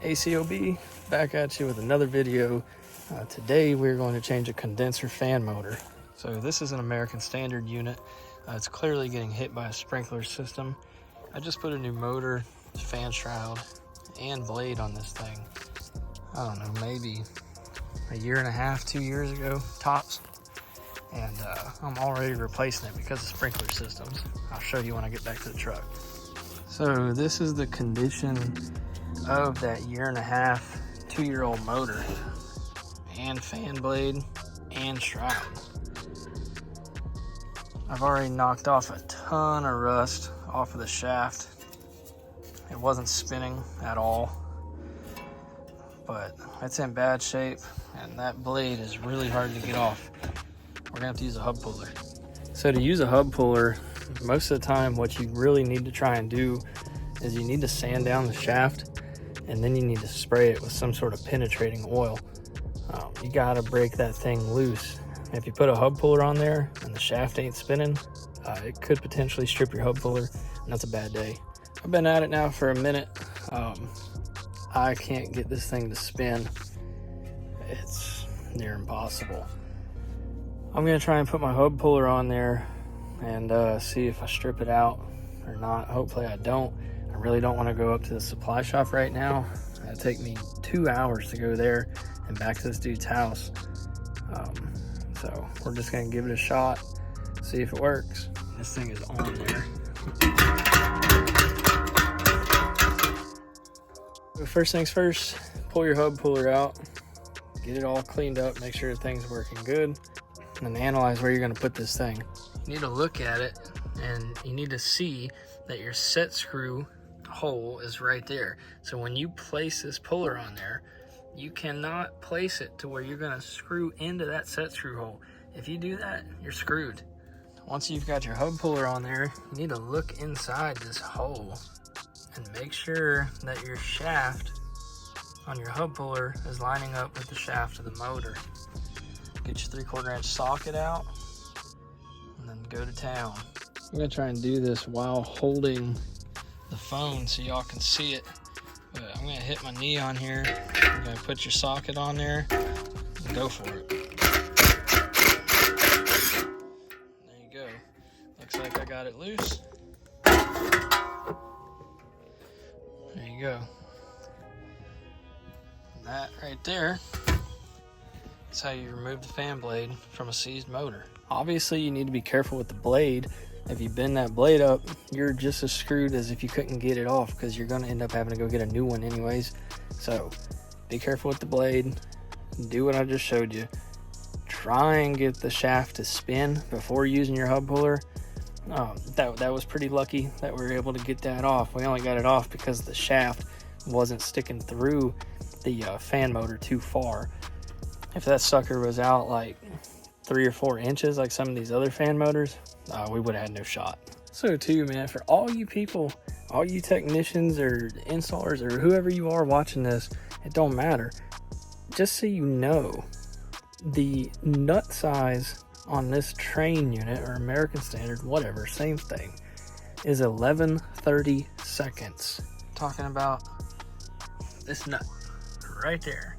ACOB, back at you with another video. Today we're going to change a condenser fan motor. So this is an American Standard unit. It's clearly getting hit by a sprinkler system. I just put a new motor, fan shroud, and blade on this thing. I don't know, maybe a year and a half, 2 years ago, tops. And I'm already replacing it because of sprinkler systems. I'll show you when I get back to the truck. So this is the condition of that year and a half, 2-year-old motor, and fan blade and shroud. I've already knocked off a ton of rust off of the shaft. It wasn't spinning at all, but it's in bad shape, and that blade is really hard to get off. We're gonna have to use a hub puller. So to use a hub puller, most of the time what you really need to try and do is you need to sand down the shaft, and then you need to spray it with some sort of penetrating oil. You gotta break that thing loose. If you put a hub puller on there and the shaft ain't spinning, it could potentially strip your hub puller, and that's a bad day. I've been at it now for a minute. I can't get this thing to spin. It's near impossible. I'm gonna try and put my hub puller on there and see if I strip it out or not. Hopefully I don't. I really don't want to go up to the supply shop right now. It'll take me 2 hours to go there and back to this dude's house. So we're just gonna give it a shot, see if it works. This thing is on there. So first things first, pull your hub puller out, get it all cleaned up, make sure everything's working good, and then analyze where you're gonna put this thing. You need to look at it, and you need to see that your set screw hole is right there. So when you place this puller on there, you cannot place it to where you're gonna screw into that set screw hole. If you do that, you're screwed. Once you've got your hub puller on there, you need to look inside this hole and make sure that your shaft on your hub puller is lining up with the shaft of the motor. Get your 3/4 inch socket out and then go to town. I'm gonna try and do this while holding the phone so y'all can see it. But I'm gonna hit my knee on here. I'm gonna put your socket on there and go for it. There you go. Looks like I got it loose. There you go. And that right there is how you remove the fan blade from a seized motor. Obviously you need to be careful with the blade. If you bend that blade up, you're just as screwed as if you couldn't get it off, because you're going to end up having to go get a new one anyways. So be careful with the blade. Do what I just showed you. Try and get the shaft to spin before using your hub puller. That was pretty lucky that we were able to get that off. We only got it off because the shaft wasn't sticking through the fan motor too far. If that sucker was out like 3 or 4 inches like some of these other fan motors, we would have had no shot. So too, man, for all you people, all you technicians or installers or whoever you are watching this, it don't matter. Just so you know, the nut size on this train unit or American Standard, whatever, same thing, is 11/32. Talking about this nut right there.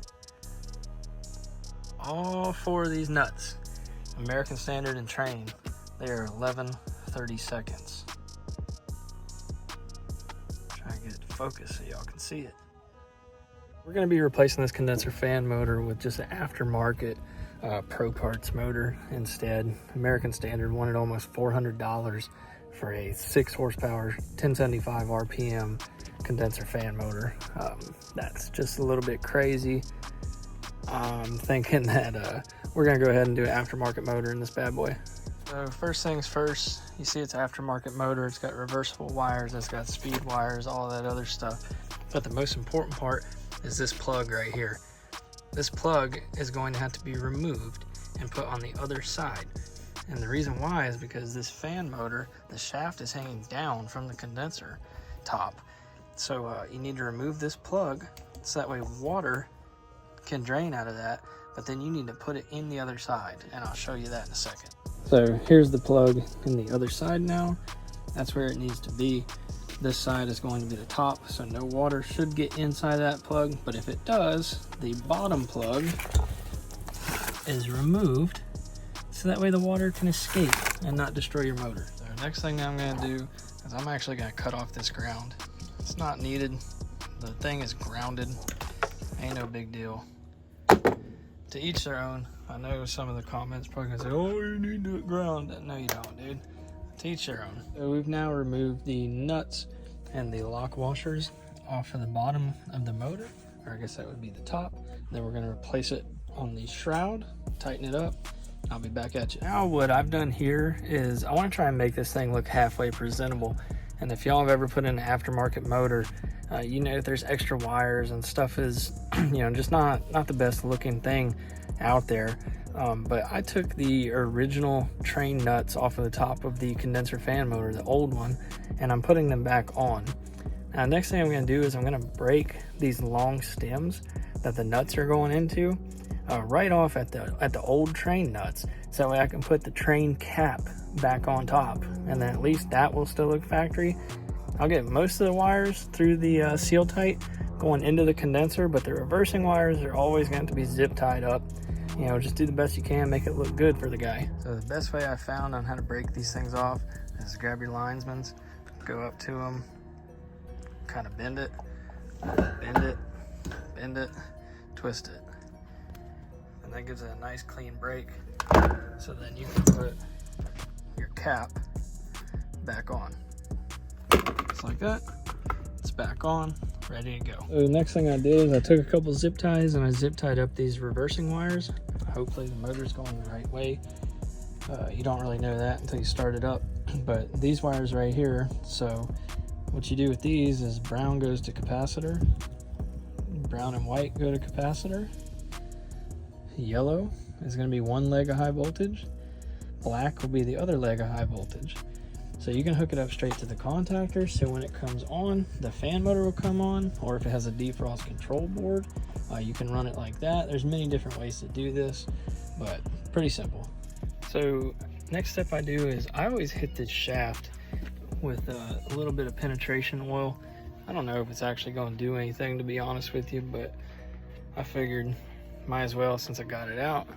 All 4 of these nuts, American Standard and train, they are 11/32. Try and get it to focus so y'all can see it. We're going to be replacing this condenser fan motor with just an aftermarket Pro Parts motor instead. American Standard wanted almost $400 for a 6 horsepower, 1075 RPM condenser fan motor. That's just a little bit crazy. I'm thinking that we're gonna go ahead and do an aftermarket motor in this bad boy. So first things first, you see it's aftermarket motor. It's got reversible wires, it's got speed wires, all that other stuff. But the most important part is this plug right here. This plug is going to have to be removed and put on the other side. And the reason why is because this fan motor, the shaft is hanging down from the condenser top. So you need to remove this plug so that way water can drain out of that, but then you need to put it in the other side, and I'll show you that in a second. So here's the plug in the other side now. That's where it needs to be. This side is going to be the top, so no water should get inside that plug, but if it does, the bottom plug is removed so that way the water can escape and not destroy your motor. So next thing I'm going to do is I'm actually going to cut off this ground. It's not needed. The thing is grounded. Ain't no big deal. To each their own. I know some of the comments probably going to say, oh, you need that ground. No, you don't, dude. To each their own. So we've now removed the nuts and the lock washers off of the bottom of the motor, or I guess that would be the top. Then we're going to replace it on the shroud, tighten it up. I'll be back at you. Now what I've done here is I want to try and make this thing look halfway presentable. And if y'all have ever put in an aftermarket motor, you know there's extra wires and stuff is, you know, just not the best looking thing out there. But I took the original train nuts off of the top of the condenser fan motor, the old one, and I'm putting them back on. Now next thing I'm going to do is I'm going to break these long stems that the nuts are going into right off at the old train nuts, so that way I can put the train cap back on top, and then at least that will still look factory. I'll get most of the wires through the seal tight going into the condenser, but the reversing wires are always going to be zip tied up. You know, just do the best you can, make it look good for the guy. So the best way I found on how to break these things off is grab your linesmans, go up to them, kind of bend it, twist it. And that gives it a nice clean break. So then you can put your cap back on. Just like that. It's back on, ready to go. So the next thing I did is I took a couple zip ties and I zip tied up these reversing wires. Hopefully the motor's going the right way. You don't really know that until you start it up. But these wires right here, so what you do with these is brown goes to capacitor, brown and white go to capacitor, yellow is going to be one leg of high voltage, black will be the other leg of high voltage. So you can hook it up straight to the contactor, so when it comes on, the fan motor will come on, or if it has a defrost control board, you can run it like that. There's many different ways to do this, but pretty simple. So next step I do is I always hit this shaft with a little bit of penetration oil. I don't know if it's actually going to do anything, to be honest with you, but I figured might as well since I got it out.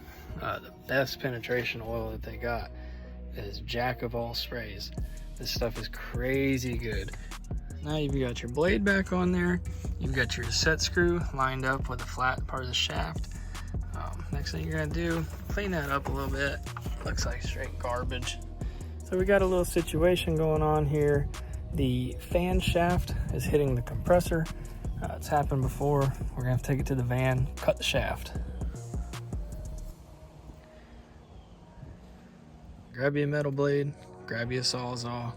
The best penetration oil that they got is Jack of all sprays. This stuff is crazy good. Now you've got your blade back on there. You've got your set screw lined up with the flat part of the shaft. Next thing you're gonna do, clean that up a little bit. Looks like straight garbage. So we got a little situation going on here. The fan shaft is hitting the compressor. It's happened before. We're gonna have to take it to the van, cut the shaft. Grab you a metal blade, grab you a Sawzall.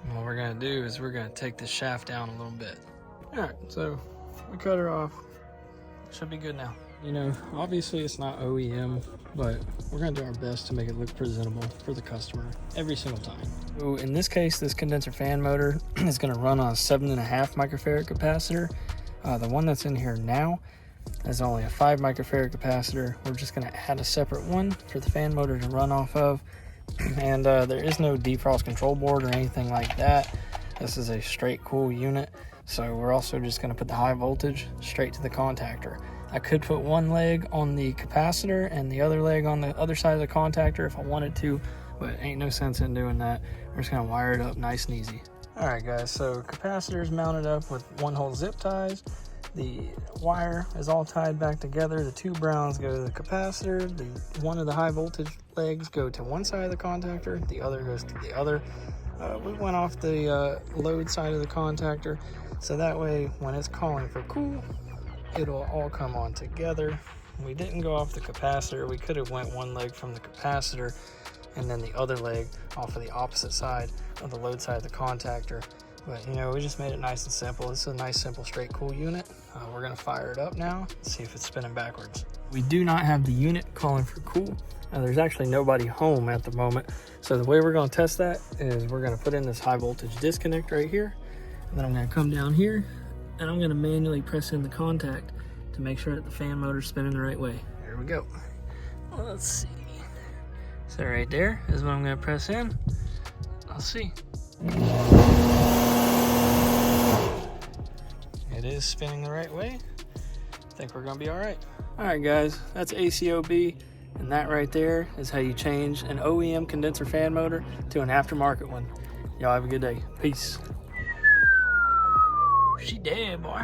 And what we're gonna do is we're gonna take this shaft down a little bit. All right, so we cut her off. Should be good now. You know, obviously it's not OEM, but we're gonna do our best to make it look presentable for the customer every single time. So in this case, this condenser fan motor is gonna run on a 7.5 microfarad capacitor. The one that's in here now is only a 5 microfarad capacitor. We're just gonna add a separate one for the fan motor to run off of. And there is no defrost control board or anything like that. This is a straight cool unit. So we're also just gonna put the high voltage straight to the contactor. I could put one leg on the capacitor and the other leg on the other side of the contactor if I wanted to, but ain't no sense in doing that. We're just gonna wire it up nice and easy. All right guys, so capacitor is mounted up with 1-hole zip ties. The wire is all tied back together. The two browns go to the capacitor. One of the high voltage legs go to one side of the contactor. The other goes to the other. We went off the load side of the contactor, so that way when it's calling for cool, it'll all come on together. We didn't go off the capacitor. We could have went one leg from the capacitor and then the other leg off of the opposite side of the load side of the contactor. But you know, we just made it nice and simple. This is a nice, simple, straight cool unit. We're gonna fire it up now and see if it's spinning backwards. We do not have the unit calling for cool. There's actually nobody home at the moment. So the way we're gonna test that is we're gonna put in this high voltage disconnect right here. And then I'm gonna come down here and I'm gonna manually press in the contact to make sure that the fan motor's spinning the right way. There we go. Let's see. So right there is what I'm gonna press in. I'll see. It is spinning the right way. I think we're gonna be all right. All right, guys, that's ACOB, and that right there is how you change an OEM condenser fan motor to an aftermarket one. Y'all have a good day. Peace. She dead, boy.